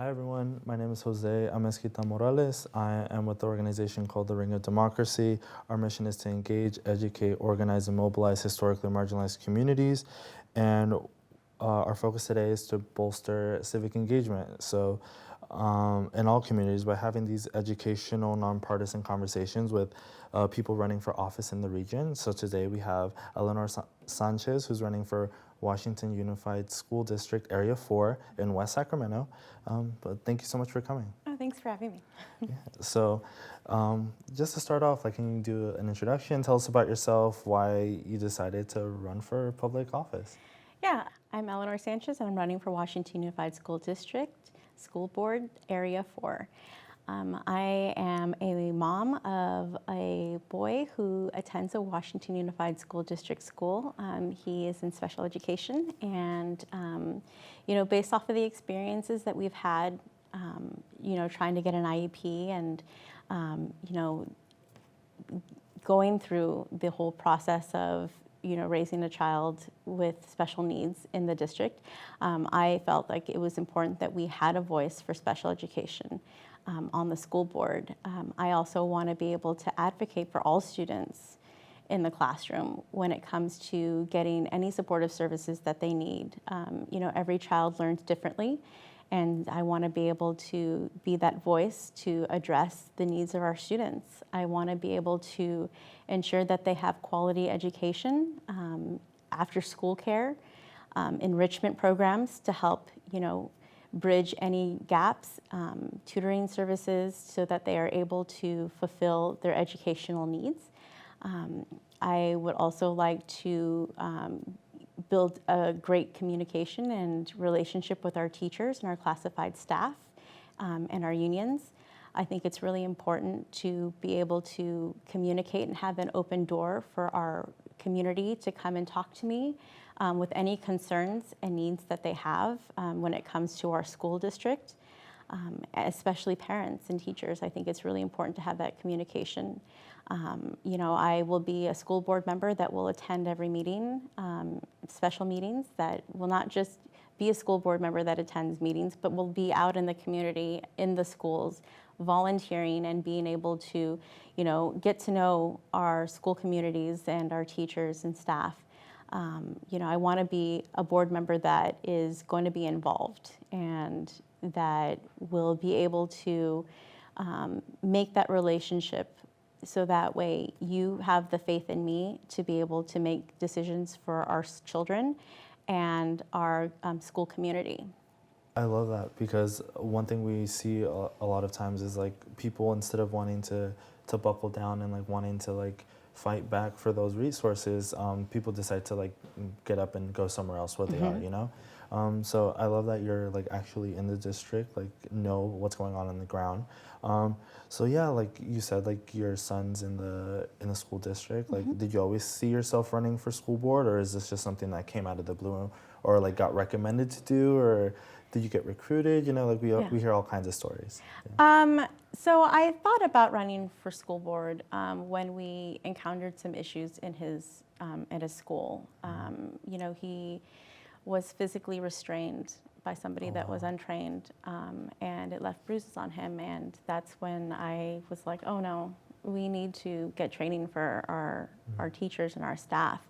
Hi everyone, my name is Jose Amezquita Morales. I am with the organization called the Ring of Democracy. Our mission is to engage, educate, organize, and mobilize historically marginalized communities. And our focus today is to bolster civic engagement. So in all communities by having these educational, nonpartisan conversations with people running for office in the region. So today we have Eleanor Sanchez, who's running for Washington Unified School District Area 4 in West Sacramento. But thank you so much for coming. Oh, thanks for having me. Yeah. So just to start off, can you do an introduction? Tell us about yourself, why you decided to run for public office. Yeah, I'm Eleanor Sanchez, and I'm running for Washington Unified School District, School Board Area 4. I am a mom of a boy who attends a Washington Unified School District school. He is in special education, and based off of the experiences that we've had, trying to get an IEP and going through the whole process of raising a child with special needs in the district, I felt like it was important that we had a voice for special education on the school board. I also want to be able to advocate for all students in the classroom when it comes to getting any supportive services that they need. Every child learns differently, and I want to be able to be that voice to address the needs of our students. I want to be able to ensure that they have quality education, after school care, enrichment programs to help, bridge any gaps, tutoring services so that they are able to fulfill their educational needs. I would also like to build a great communication and relationship with our teachers and our classified staff and our unions. I think it's really important to be able to communicate and have an open door for our community to come and talk to me with any concerns and needs that they have when it comes to our school district, especially parents and teachers. I think it's really important to have that communication. I will be a school board member that will attend every meeting, special meetings, that will not just be a school board member that attends meetings, but will be out in the community, in the schools, volunteering and being able to, get to know our school communities and our teachers and staff. I want to be a board member that is going to be involved and that will be able to make that relationship so that way you have the faith in me to be able to make decisions for our children and our school community. I love that, because one thing we see a lot of times is people, instead of wanting to buckle down and wanting to fight back for those resources, people decide to get up and go somewhere else where they are, so I love that you're actually in the district, know what's going on the ground. So yeah, you said your son's in the school district. Did you always see yourself running for school board, or is this just something that came out of the blue, or got recommended to do, or did you get recruited? We hear all kinds of stories. Yeah. So I thought about running for school board when we encountered some issues in his at his school. He was physically restrained by somebody that was untrained, and it left bruises on him. And that's when I was like, oh no, we need to get training for our teachers and our staff.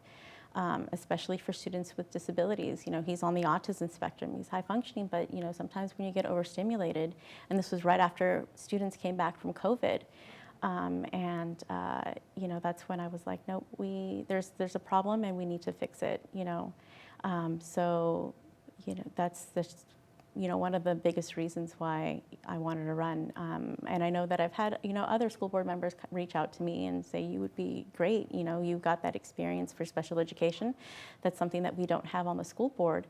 Especially for students with disabilities. He's on the autism spectrum. He's high functioning, but sometimes when you get overstimulated, and this was right after students came back from COVID, that's when I was like, no, there's a problem and we need to fix it. That's just one of the biggest reasons why I wanted to run. And I know that I've had, other school board members reach out to me and say, you would be great. You've got that experience for special education. That's something that we don't have on the school board.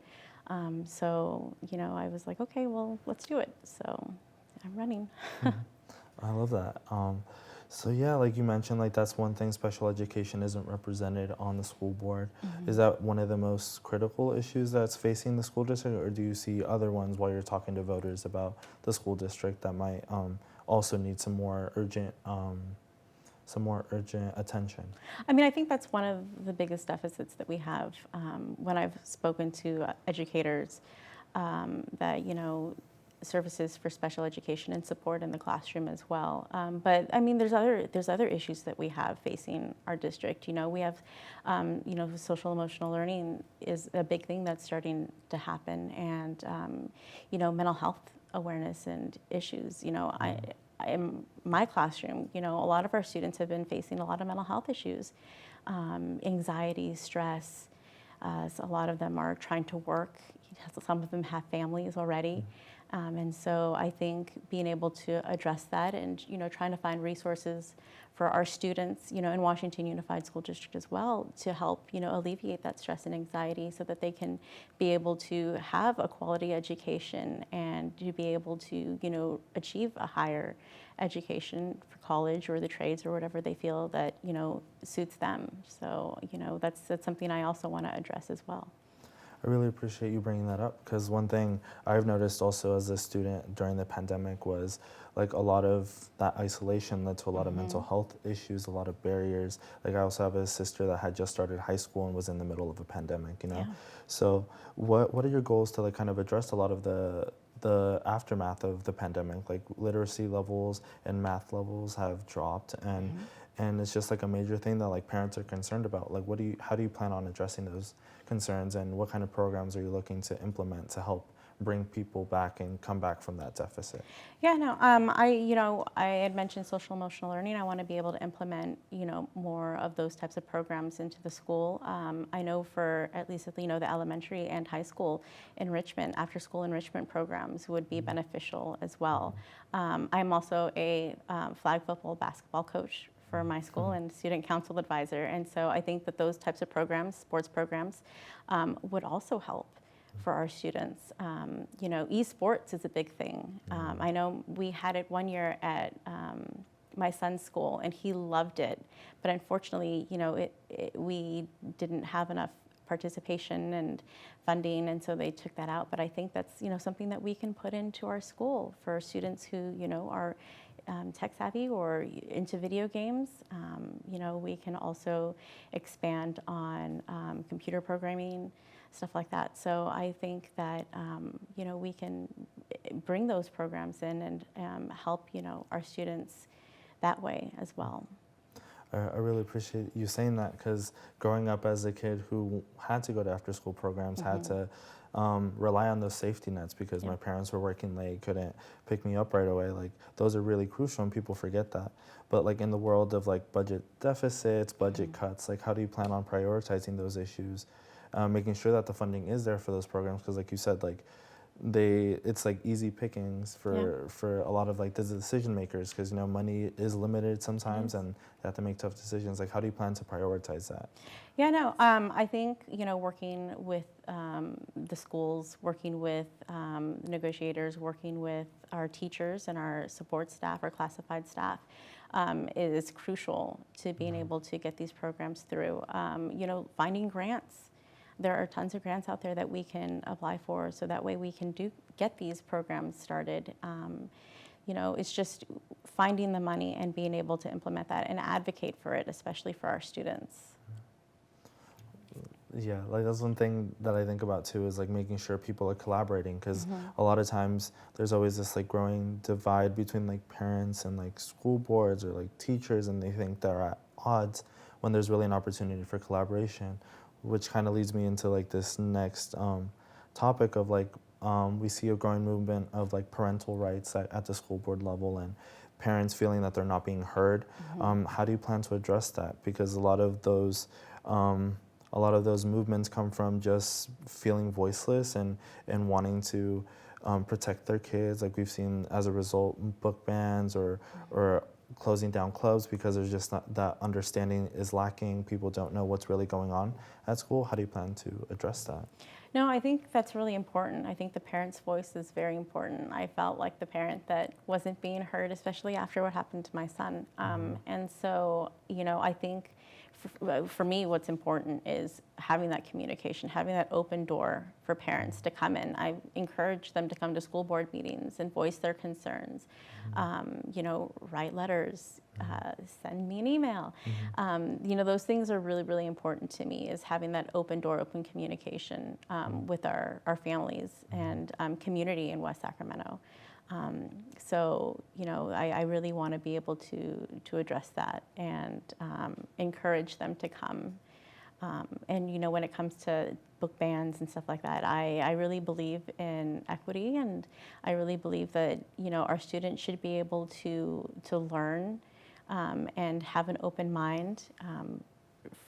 So I was like, okay, well, let's do it. So I'm running. I love that. So yeah, like you mentioned, that's one thing, special education isn't represented on the school board. Is that one of the most critical issues that's facing the school district, or do you see other ones while you're talking to voters about the school district that might also need some more urgent attention? I think that's one of the biggest deficits that we have. When I've spoken to educators, that services for special education and support in the classroom as well. But I mean, there's other issues that we have facing our district. We have, social emotional learning is a big thing that's starting to happen, and mental health awareness and issues. In my classroom, a lot of our students have been facing a lot of mental health issues, anxiety, stress. So a lot of them are trying to work. Some of them have families already. And so I think being able to address that and, trying to find resources for our students, in Washington Unified School District as well to help, alleviate that stress and anxiety so that they can be able to have a quality education and to be able to, achieve a higher education for college or the trades or whatever they feel that, suits them. So, that's something I also want to address as well. I really appreciate you bringing that up, because one thing I've noticed also as a student during the pandemic was like a lot of that isolation led to a lot of mental health issues, a lot of barriers. Like I also have a sister that had just started high school and was in the middle of a pandemic, Yeah. So what are your goals to like kind of address a lot of the aftermath of the pandemic? Like literacy levels and math levels have dropped, and it's just like a major thing that like parents are concerned about. Like how do you plan on addressing those concerns, and what kind of programs are you looking to implement to help bring people back and come back from that deficit? Yeah, no, I had mentioned social emotional learning. I want to be able to implement, more of those types of programs into the school. I know for at least, the elementary and high school enrichment, after school enrichment programs would be beneficial as well. I'm also a flag football basketball coach for my school and student council advisor. And so I think that those types of programs, sports programs, would also help for our students. Esports is a big thing. I know we had it one year at my son's school and he loved it, but unfortunately, we didn't have enough participation and funding, and so they took that out. But I think that's, something that we can put into our school for students who, are tech savvy or into video games. We can also expand on computer programming, stuff like that. So I think that, we can bring those programs in and help, our students that way as well. I really appreciate you saying that, because growing up as a kid who had to go to after school programs, had to rely on those safety nets because my parents were working late, couldn't pick me up right away. Like those are really crucial and people forget that. But like in the world of like budget deficits, budget cuts, like how do you plan on prioritizing those issues, making sure that the funding is there for those programs? Because like you said, like it's like easy pickings for a lot of like the decision makers, because money is limited sometimes and they have to make tough decisions. Like how do you plan to prioritize that? Yeah, no, I think, working with the schools, working with negotiators, working with our teachers and our support staff, our classified staff, is crucial to being able to get these programs through. Finding grants. There are tons of grants out there that we can apply for, so that way we can get these programs started. It's just finding the money and being able to implement that and advocate for it, especially for our students. Yeah, like that's one thing that I think about too, is like making sure people are collaborating, because a lot of times there's always this like growing divide between like parents and like school boards or like teachers, and they think they're at odds when there's really an opportunity for collaboration, which kind of leads me into like this next topic of like we see a growing movement of like parental rights at the school board level, and parents feeling that they're not being heard. How do you plan to address that? Because a lot of those movements come from just feeling voiceless and wanting to protect their kids. Like we've seen as a result book bans or closing down clubs because there's just not that understanding is lacking. People don't know what's really going on at school. How do you plan to address that? No, I think that's really important. I think the parent's voice is very important. I felt like the parent that wasn't being heard, especially after what happened to my son. And so, I think for me, what's important is having that communication, having that open door for parents to come in. I encourage them to come to school board meetings and voice their concerns. Write letters, send me an email. Those things are really, really important to me, is having that open door, open communication with our families and community in West Sacramento. I really want to be able to address that and encourage them to come. When it comes to book bans and stuff like that, I really believe in equity, and I really believe that, our students should be able to learn and have an open mind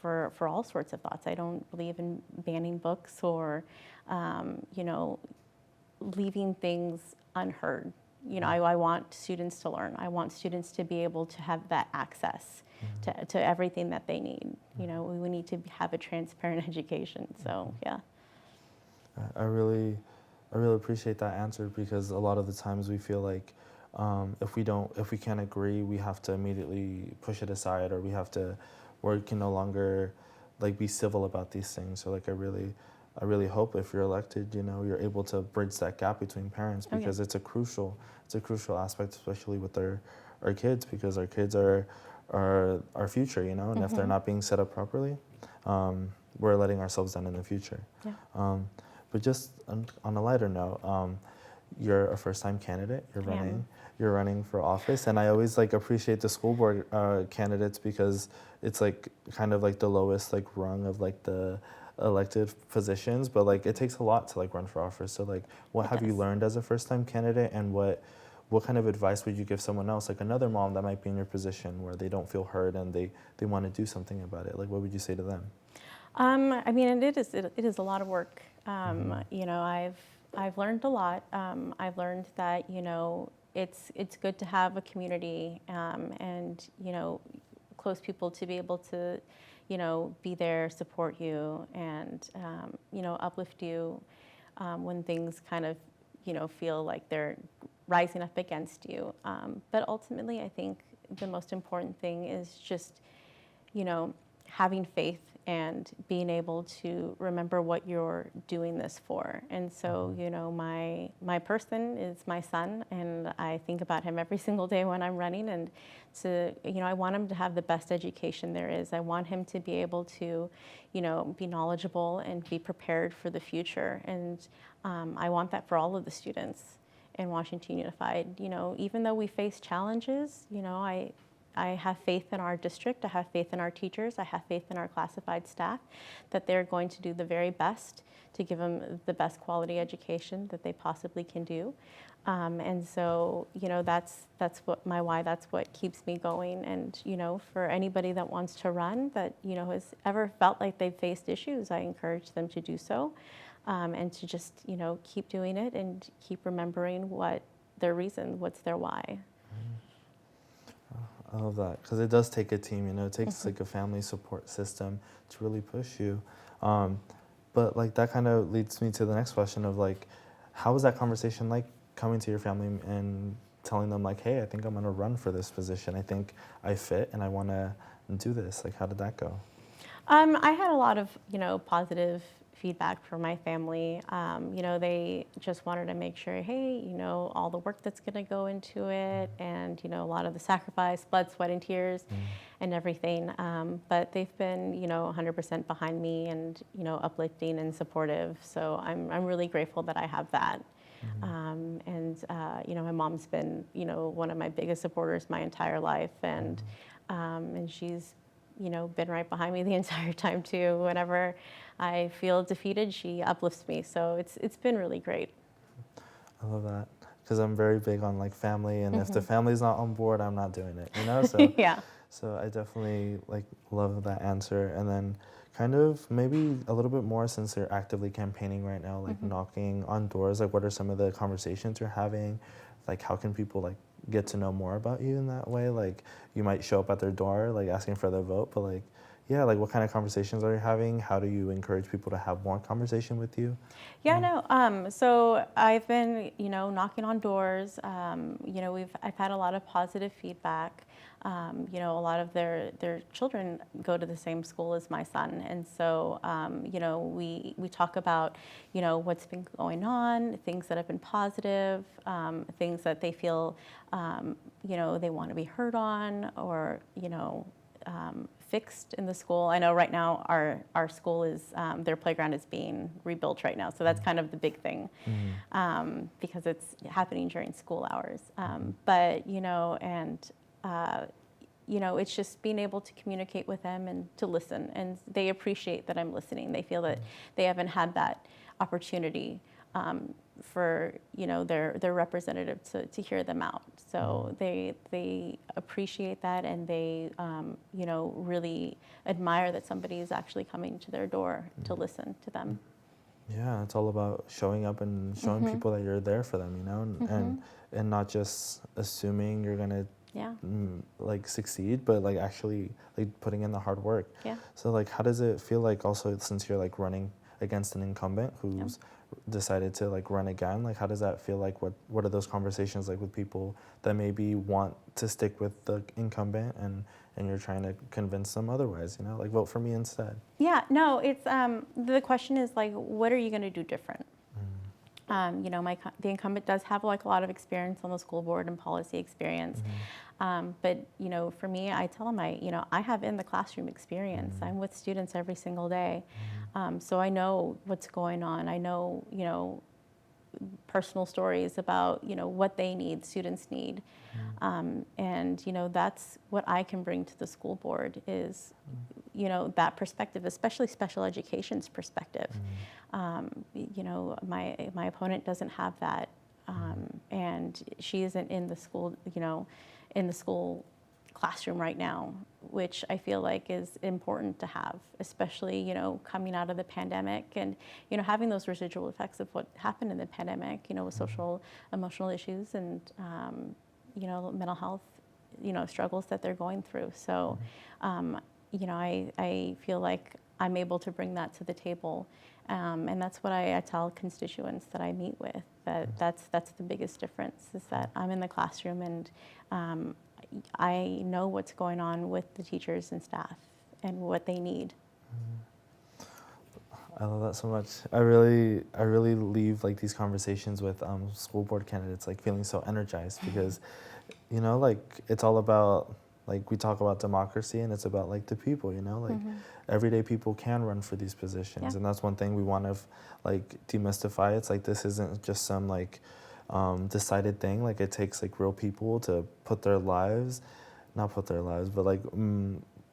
for all sorts of thoughts. I don't believe in banning books or, leaving things unheard. I want students to learn. I want students to be able to have that access to everything that they need. We need to have a transparent education. So, yeah. I really appreciate that answer, because a lot of the times we feel like if we can't agree, we have to immediately push it aside, or we can no longer be civil about these things. So I really hope if you're elected, you're able to bridge that gap between parents, because it's a crucial aspect, especially with our kids, because our kids are our future, and if they're not being set up properly, we're letting ourselves down in the future. Yeah. But just on a lighter note, you're a first-time candidate. You're running for office, and I always appreciate the school board candidates, because it's kind of the lowest rung of the elected positions, but it takes a lot to run for office. So what have you learned as a first-time candidate, and what kind of advice would you give someone else, another mom that might be in your position where they don't feel heard and they want to do something about it? What would you say to them? It is a lot of work. I've learned a lot. I've learned that it's good to have a community and close people to be able to be there, support you, and uplift you when things kind of feel like they're rising up against you. But ultimately, I think the most important thing is just having faith and being able to remember what you're doing this for. And so, my person is my son, and I think about him every single day when I'm running. And I want him to have the best education there is. I want him to be able to, be knowledgeable and be prepared for the future. And I want that for all of the students in Washington Unified. Even though we face challenges, I have faith in our district, I have faith in our teachers, I have faith in our classified staff, that they're going to do the very best to give them the best quality education that they possibly can do. And so, that's what my why, that's what keeps me going. And, for anybody that wants to run, that, has ever felt like they've faced issues, I encourage them to do so, and to just, keep doing it and keep remembering what's their why. I love that, because it does take a team, it takes a family support system to really push you. But that kind of leads me to the next question of how was that conversation coming to your family and telling them hey, I think I'm going to run for this position. I think I fit and I want to do this. How did that go? I had a lot of, positive feedback from my family. They just wanted to make sure, hey, all the work that's going to go into it, and, a lot of the sacrifice, blood, sweat, and tears, and everything. But they've been, 100% behind me and, uplifting and supportive. So I'm really grateful that I have that. My mom's been, one of my biggest supporters my entire life, and she's been right behind me the entire time too. Whenever I feel defeated, she uplifts me. So it's been really great. I love that, because I'm very big on family, and if the family's not on board, I'm not doing it. So yeah. So I definitely love that answer. And then kind of maybe a little bit more, since you're actively campaigning right now, knocking on doors. What are some of the conversations you're having? How can people get to know more about you in that way? You might show up at their door asking for their vote, but yeah, like what kind of conversations are you having? How do you encourage people to have more conversation with you? Yeah, no. So I've been, knocking on doors. I've had a lot of positive feedback. A lot of their children go to the same school as my son, and so we talk about what's been going on, things that have been positive, things that they feel they want to be heard on, or fixed in the school. I know right now our school is, their playground is being rebuilt right now. So that's kind of the big thing, because it's happening during school hours. It's just being able to communicate with them and to listen. And they appreciate that I'm listening. They feel that they haven't had that opportunity for their representative to hear them out. So they appreciate that, and they really admire that somebody is actually coming to their door to listen to them. Yeah, it's all about showing up and showing people that you're there for them, and not just assuming you're gonna like succeed, but like actually like putting in the hard work. Yeah. So like, how does it feel like, also since you're like running against an incumbent who's decided to like run again, like how does that feel like? What are those conversations like with people that maybe want to stick with the incumbent and you're trying to convince them otherwise, like vote for me instead? Yeah, no, it's the question is like, what are you going to do different? The incumbent does have like a lot of experience on the school board and policy experience. But for me, I tell them I have in the classroom experience. I'm with students every single day. So I know what's going on. I know, personal stories about, what they need, students need. And, that's what I can bring to the school board is, that perspective, especially special education's perspective. My opponent doesn't have that. And she isn't in the school, in the school classroom right now, which I feel like is important to have, especially, coming out of the pandemic and, having those residual effects of what happened in the pandemic, with social, emotional issues and, mental health, struggles that they're going through. So, I feel like I'm able to bring that to the table. And that's what I tell constituents that I meet with, that's the biggest difference, is that I'm in the classroom and I know what's going on with the teachers and staff and what they need. I love that so much. I really leave like these conversations with school board candidates like feeling so energized, because like it's all about, like we talk about democracy, and it's about like the people, like everyday people can run for these positions. And that's one thing we want to like demystify. It's like, this isn't just some like decided thing. Like it takes like real people to not put their lives, but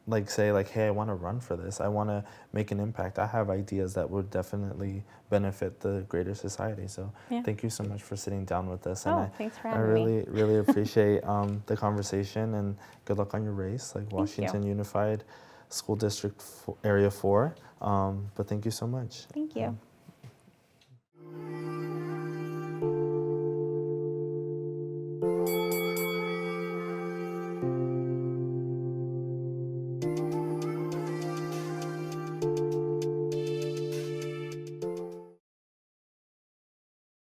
like say like, hey, I want to run for this. I want to make an impact. I have ideas that would definitely benefit the greater society. So thank you so much for sitting down with us. And thanks for having me. really appreciate the conversation, and good luck on your race, like Washington Unified School District Area 4. But thank you so much. Thank you.